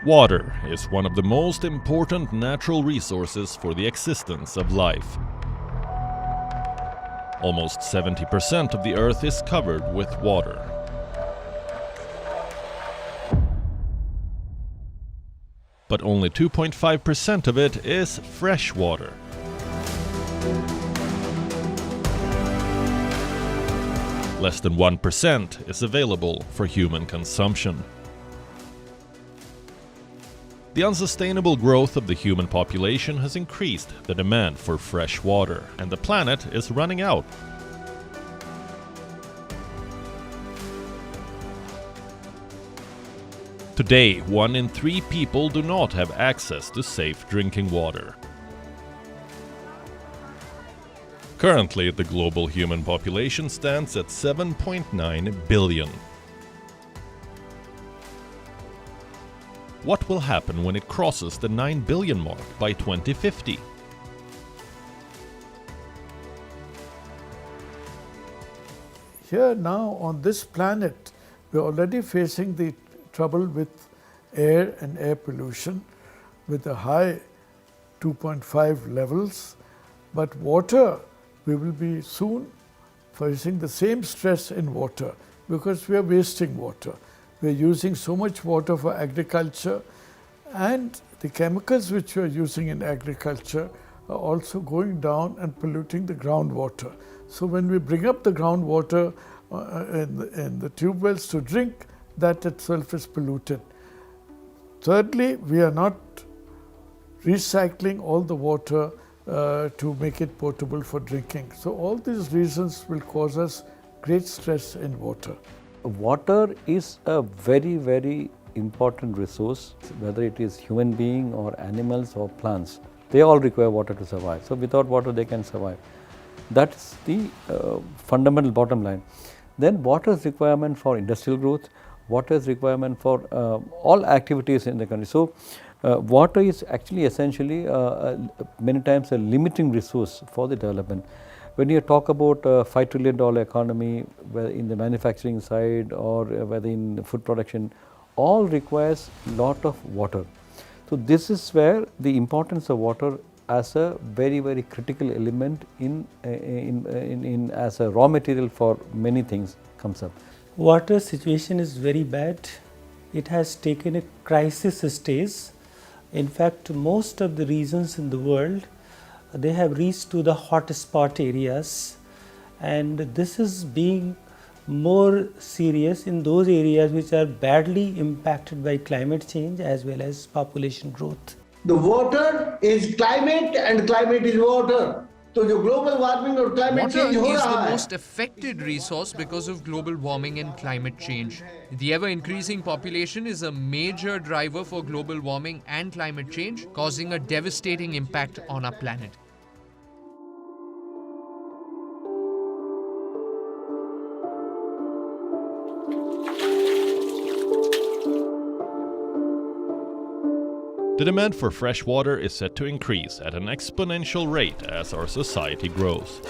Water is one of the most important natural resources for the existence of life. Almost 70% of the Earth is covered with water. But only 2.5% of it is fresh water. Less than 1% is available for human consumption. The unsustainable growth of the human population has increased the demand for fresh water, and the planet is running out. Today, 1 in 3 people do not have access to safe drinking water. Currently, the global human population stands at 7.9 billion. What will happen when it crosses the 9 billion mark by 2050? Here now on this planet, we are already facing the trouble with air and air pollution with a high 2.5 levels, but water, we will be soon facing the same stress in water because we are wasting water. We are using so much water for agriculture, and the chemicals which we are using in agriculture are also going down and polluting the groundwater. So when we bring up the groundwater in the tube wells to drink, that itself is polluted. Thirdly, we are not recycling all the water to make it potable for drinking. So all these reasons will cause us great stress in water. Water is a very, very important resource, whether it is human being or animals or plants. They all require water to survive. So without water they can survive. That's the fundamental bottom line. Then water's requirement for industrial growth, water's requirement for all activities in the country. So water is actually essentially many times a limiting resource for the development. When you talk about a $5 trillion economy, whether in the manufacturing side or whether in food production, all requires lot of water. So this is where the importance of water as a very, very critical element as a raw material for many things comes up. Water situation is very bad. It has taken a crisis stage. In fact, most of the regions in the world, they have reached to the hotspot areas, and this is being more serious in those areas which are badly impacted by climate change as well as population growth. The water is climate and climate is water. So the global warming or climate Water change is the most affected resource because of global warming and climate change. The ever-increasing population is a major driver for global warming and climate change, causing a devastating impact on our planet. The demand for fresh water is set to increase at an exponential rate as our society grows.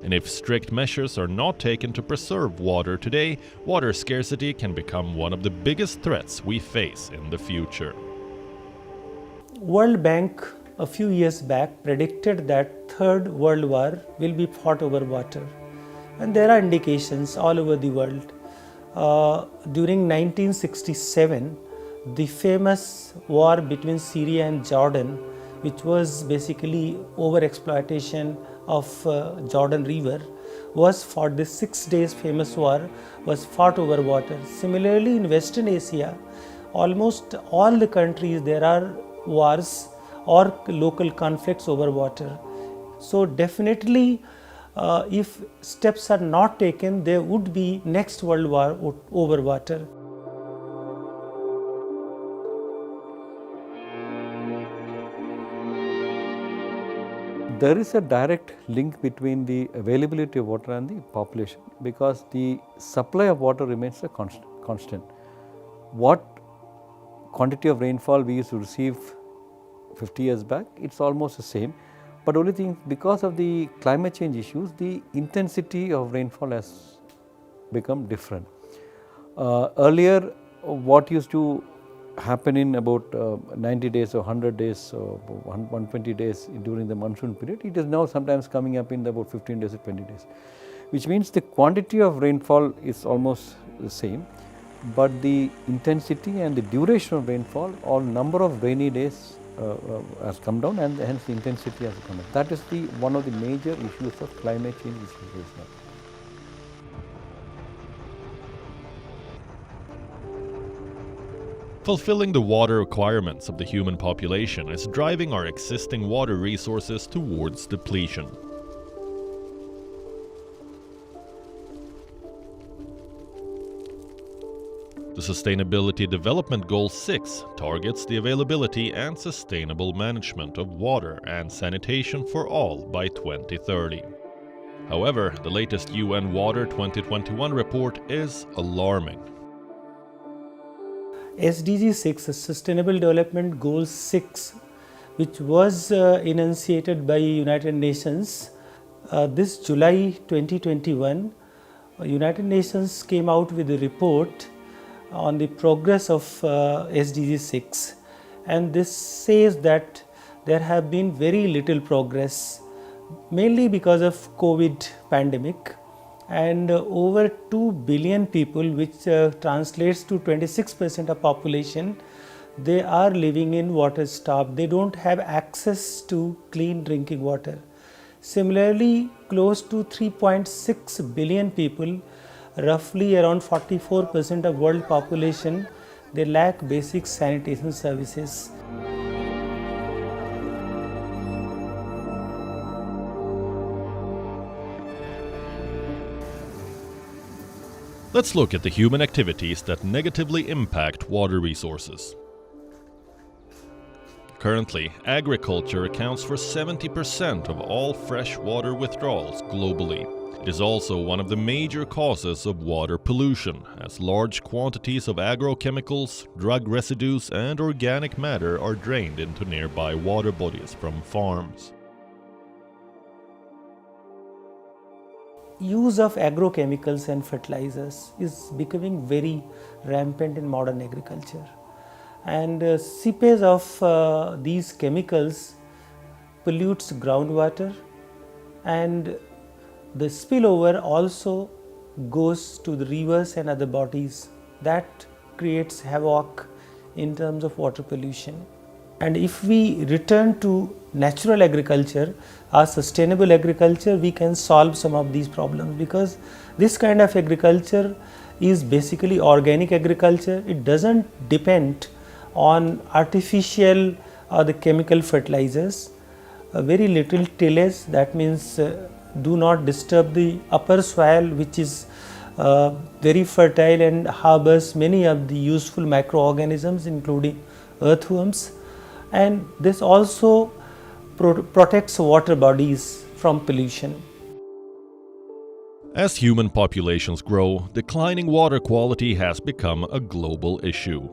And if strict measures are not taken to preserve water today, water scarcity can become one of the biggest threats we face in the future. World Bank a few years back predicted that Third World War will be fought over water, and there are indications all over the world. During 1967, the famous war between Syria and Jordan, which was basically overexploitation of Jordan River, was fought. The 6 days famous war was fought over water. Similarly, in Western Asia, almost all the countries there are wars or local conflicts over water. So definitely, if steps are not taken, there would be next world war over water. There is a direct link between the availability of water and the population, because the supply of water remains a constant. What quantity of rainfall we used to receive 50 years back, it's almost the same. But only thing, because of the climate change issues, the intensity of rainfall has become different. Earlier, what used to happen in about 90 days or 100 days or 120 days during the monsoon period, it is now sometimes coming up in about 15 days or 20 days, which means the quantity of rainfall is almost the same, but the intensity and the duration of rainfall or number of rainy days has come down, and hence the intensity has come down. That is one of the major issues of climate change which we face now. Fulfilling the water requirements of the human population is driving our existing water resources towards depletion. The Sustainability Development Goal 6 targets the availability and sustainable management of water and sanitation for all by 2030. However, the latest UN Water 2021 report is alarming. SDG 6, Sustainable Development Goal 6, which was enunciated by United Nations, this July 2021, United Nations came out with a report on the progress of SDG 6, and this says that there have been very little progress, mainly because of COVID pandemic, and over 2 billion people, which translates to 26% of population, they are living in water starved. They don't have access to clean drinking water. Similarly, close to 3.6 billion people, roughly around 44% of world population, they lack basic sanitation services. Let's look at the human activities that negatively impact water resources. Currently, agriculture accounts for 70% of all freshwater withdrawals globally. It is also one of the major causes of water pollution, as large quantities of agrochemicals, drug residues, and organic matter are drained into nearby water bodies from farms. Use of agrochemicals and fertilizers is becoming very rampant in modern agriculture, and seepage of these chemicals pollutes groundwater, and the spillover also goes to the rivers and other bodies. That creates havoc in terms of water pollution. And if we return to natural agriculture or sustainable agriculture, we can solve some of these problems, because this kind of agriculture is basically organic agriculture. It doesn't depend on artificial or the chemical fertilizers. Very little tillage, that means do not disturb the upper soil, which is very fertile and harbors many of the useful microorganisms, including earthworms. And this also protects water bodies from pollution. As human populations grow, declining water quality has become a global issue.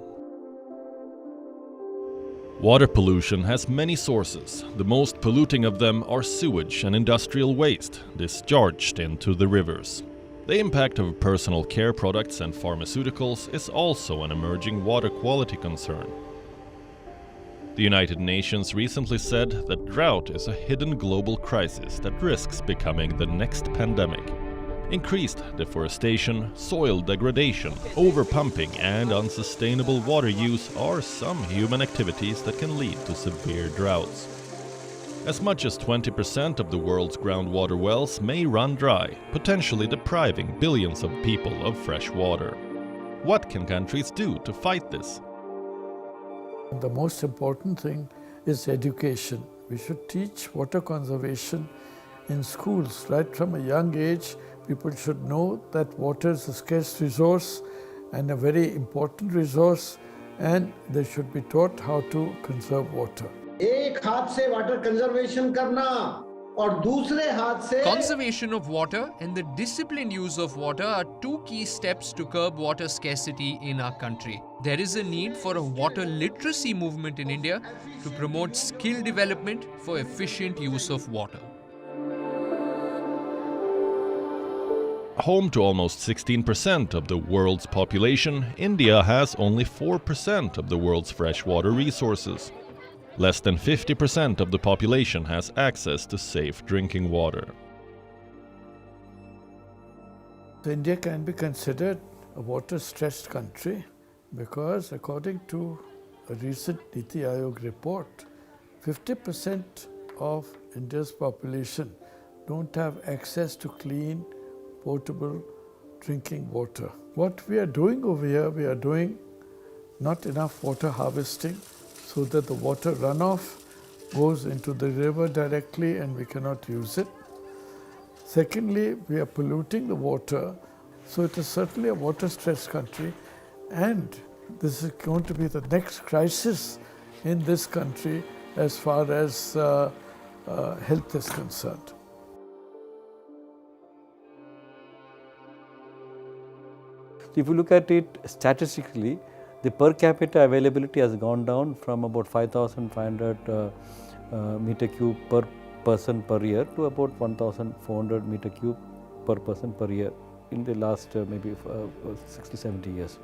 Water pollution has many sources. The most polluting of them are sewage and industrial waste discharged into the rivers. The impact of personal care products and pharmaceuticals is also an emerging water quality concern. The United Nations recently said that drought is a hidden global crisis that risks becoming the next pandemic. Increased deforestation, soil degradation, overpumping, and unsustainable water use are some human activities that can lead to severe droughts. As much as 20% of the world's groundwater wells may run dry, potentially depriving billions of people of fresh water. What can countries do to fight this? The most important thing is education. We should teach water conservation in schools. Right from a young age, people should know that water is a scarce resource and a very important resource, and they should be taught how to conserve water. एक हाथ से water conservation करना और दूसरे हाथ से Conservation of water and the disciplined use of water are two key steps to curb water scarcity in our country. There is a need for a water literacy movement in India to promote skill development for efficient use of water. Home to almost 16% of the world's population, India has only 4% of the world's freshwater resources. Less than 50% of the population has access to safe drinking water. India can be considered a water-stressed country because according to a recent Niti Aayog report, 50% of India's population don't have access to clean, potable drinking water. What we are doing over here, we are doing not enough water harvesting so that the water runoff goes into the river directly and we cannot use it. Secondly, we are polluting the water, so it is certainly a water-stressed country, and this is going to be the next crisis in this country as far as health is concerned. If you look at it statistically, the per capita availability has gone down from about 5,500 meter cube per person per year to about 1,400 meter cube per person per year in the last maybe 60-70 years.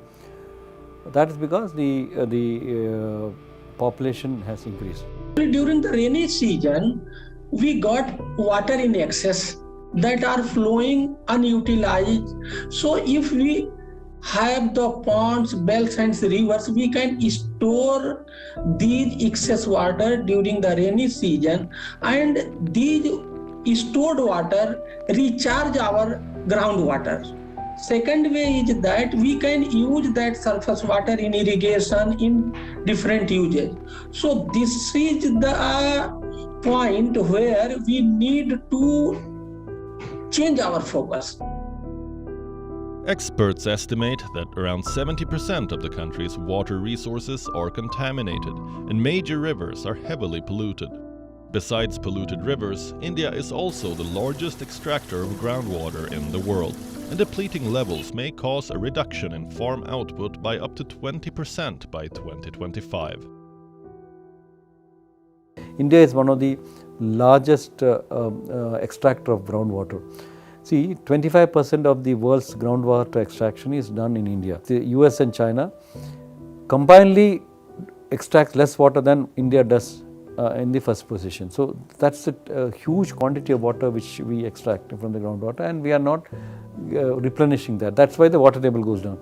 That is because the population has increased. During the rainy season, we got water in excess that are flowing unutilized. So if we have the ponds, bells and rivers, we can store these excess water during the rainy season, and these stored water recharge our groundwater. Second way is that we can use that surface water in irrigation in different uses. So this is the point where we need to change our focus. Experts estimate that around 70% of the country's water resources are contaminated, and major rivers are heavily polluted. Besides polluted rivers, India is also the largest extractor of groundwater in the world, and depleting levels may cause a reduction in farm output by up to 20% by 2025. India is one of the largest extractor of groundwater. See, 25% of the world's groundwater extraction is done in India. The US and China combinedly extract less water than India does in the first position. So that's a huge quantity of water which we extract from the groundwater, and we are not replenishing that. That's why the water table goes down.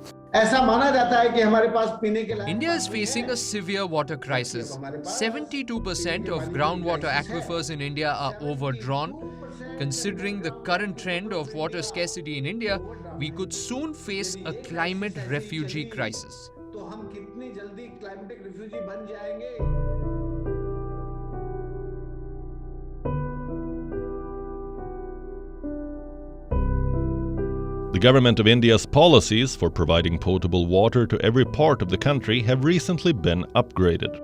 India is facing a severe water crisis. 72% of groundwater aquifers in India are overdrawn. Considering the current trend of water scarcity in India, we could soon face a climate refugee crisis. The government of India's policies for providing potable water to every part of the country have recently been upgraded.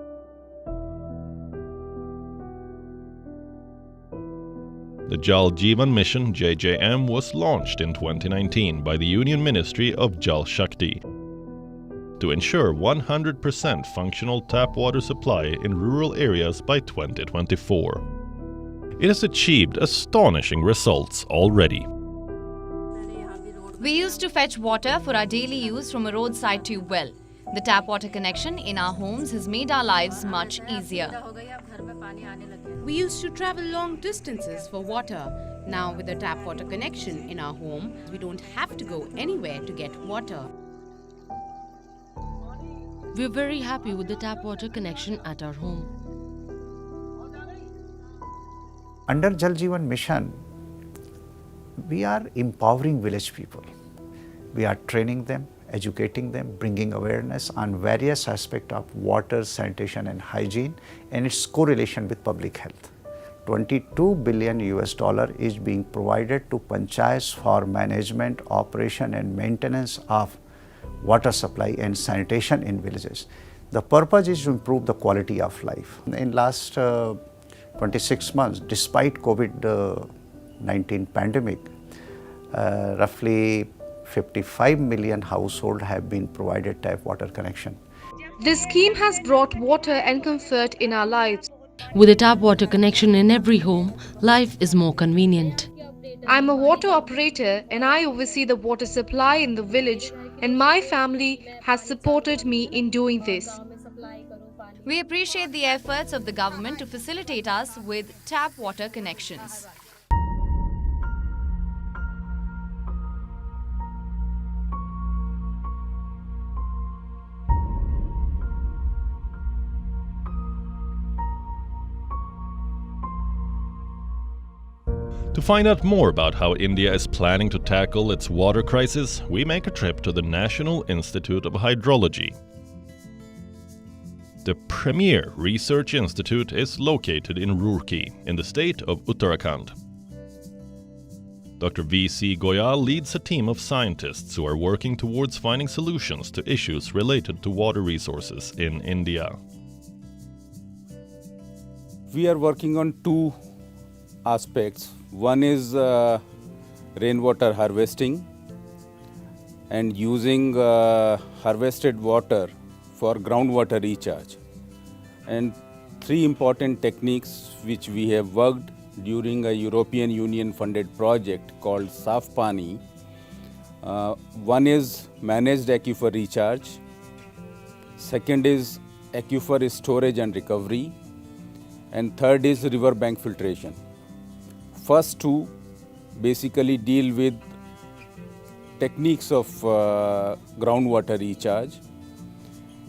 The Jal Jeevan Mission (JJM) was launched in 2019 by the Union Ministry of Jal Shakti to ensure 100% functional tap water supply in rural areas by 2024. It has achieved astonishing results already. We used to fetch water for our daily use from a roadside tube well. The tap water connection in our homes has made our lives much easier. We used to travel long distances for water. Now with the tap water connection in our home, we don't have to go anywhere to get water. We're very happy with the tap water connection at our home. Under Jal Jeevan Mission, we are empowering village people. We are training them, educating them, bringing awareness on various aspects of water, sanitation and hygiene and its correlation with public health. $22 billion is being provided to panchayats for management, operation and maintenance of water supply and sanitation in villages. The purpose is to improve the quality of life. In last 26 months, despite COVID-19 pandemic, roughly 55 million households have been provided tap water connection. This scheme has brought water and comfort in our lives. With a tap water connection in every home, life is more convenient. I'm a water operator and I oversee the water supply in the village, and my family has supported me in doing this. We appreciate the efforts of the government to facilitate us with tap water connections. To find out more about how India is planning to tackle its water crisis, we make a trip to the National Institute of Hydrology. The premier research institute is located in Roorkee, in the state of Uttarakhand. Dr. V.C. Goyal leads a team of scientists who are working towards finding solutions to issues related to water resources in India. We are working on two aspects. One is rainwater harvesting and using harvested water for groundwater recharge. And three important techniques which we have worked during a European Union funded project called Saaf Pani. One is managed aquifer recharge. Second is aquifer storage and recovery. And third is riverbank filtration. First two basically deal with techniques of groundwater recharge,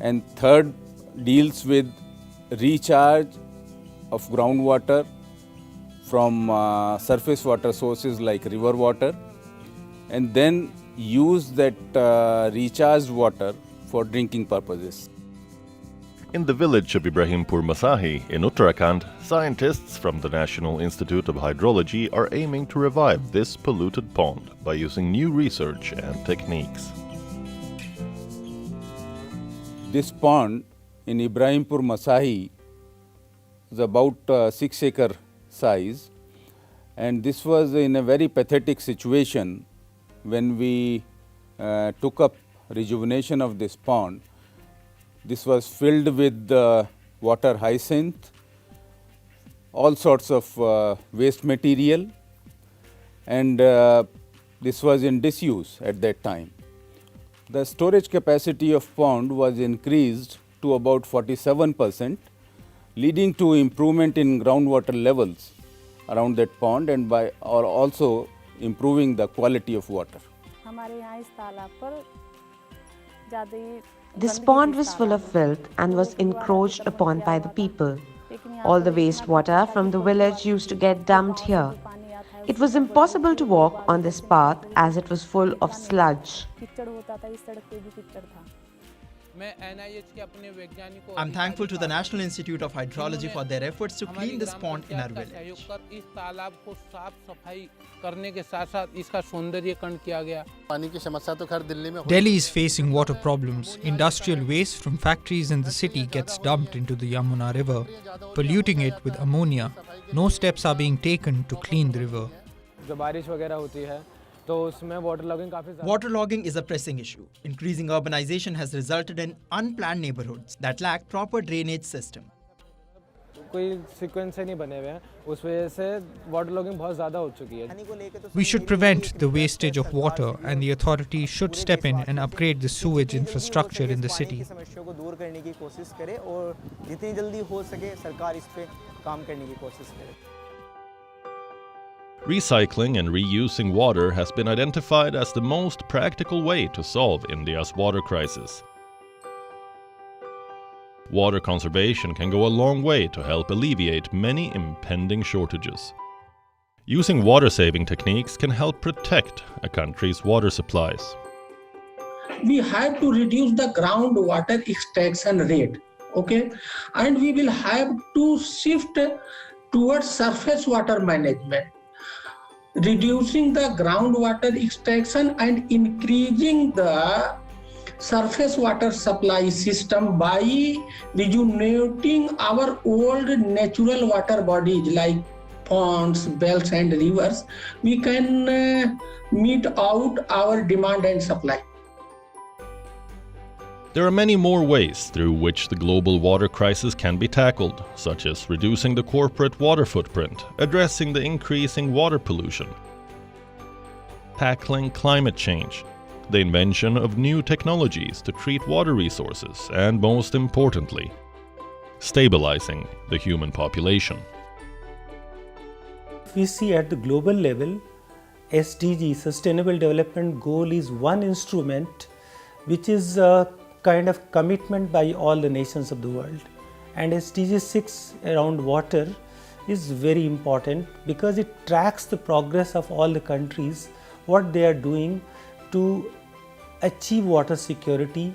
and third deals with recharge of groundwater from surface water sources like river water, and then use that recharged water for drinking purposes. In the village of Ibrahimpur Masahi in Uttarakhand, scientists from the National Institute of Hydrology are aiming to revive this polluted pond by using new research and techniques. This pond in Ibrahimpur Masahi is about 6 acre size, and this was in a very pathetic situation when we took up rejuvenation of this pond. This was filled with water hyacinth, all sorts of waste material, and this was in disuse at that time. The storage capacity of pond was increased to about 47%, leading to improvement in groundwater levels around that pond and by also improving the quality of water. This pond was full of filth and was encroached upon by the people. All the wastewater from the village used to get dumped here. It was impossible to walk on this path as it was full of sludge. I'm thankful to the National Institute of Hydrology for their efforts to clean this pond in our village. Delhi is facing water problems. Industrial waste from factories in the city gets dumped into the Yamuna River, polluting it with ammonia. No steps are being taken to clean the river. Waterlogging is a pressing issue. Increasing urbanization has resulted in unplanned neighborhoods that lack proper drainage system. We should prevent the wastage of water, and the authorities should step in and upgrade the sewage infrastructure in the city. Recycling and reusing water has been identified as the most practical way to solve India's water crisis. Water conservation can go a long way to help alleviate many impending shortages. Using water-saving techniques can help protect a country's water supplies. We have to reduce the groundwater extraction rate, okay? And we will have to shift towards surface water management, reducing the groundwater extraction and increasing the surface water supply system by rejuvenating our old natural water bodies like ponds, wells and rivers. We can meet out our demand and supply. There are many more ways through which the global water crisis can be tackled, such as reducing the corporate water footprint, addressing the increasing water pollution, tackling climate change, the invention of new technologies to treat water resources, and most importantly, stabilizing the human population. If we see at the global level, SDG, Sustainable Development Goal, is one instrument which is a kind of commitment by all the nations of the world. And SDG 6 around water is very important because it tracks the progress of all the countries, what they are doing to achieve water security,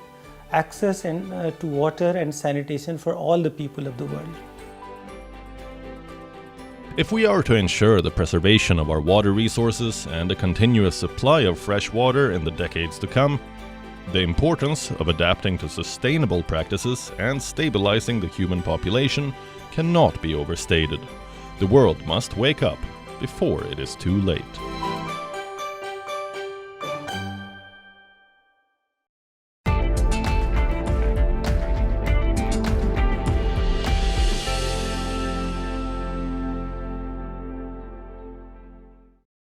access to water and sanitation for all the people of the world. If we are to ensure the preservation of our water resources and a continuous supply of fresh water in the decades to come, the importance of adapting to sustainable practices and stabilizing the human population cannot be overstated. The world must wake up before it is too late.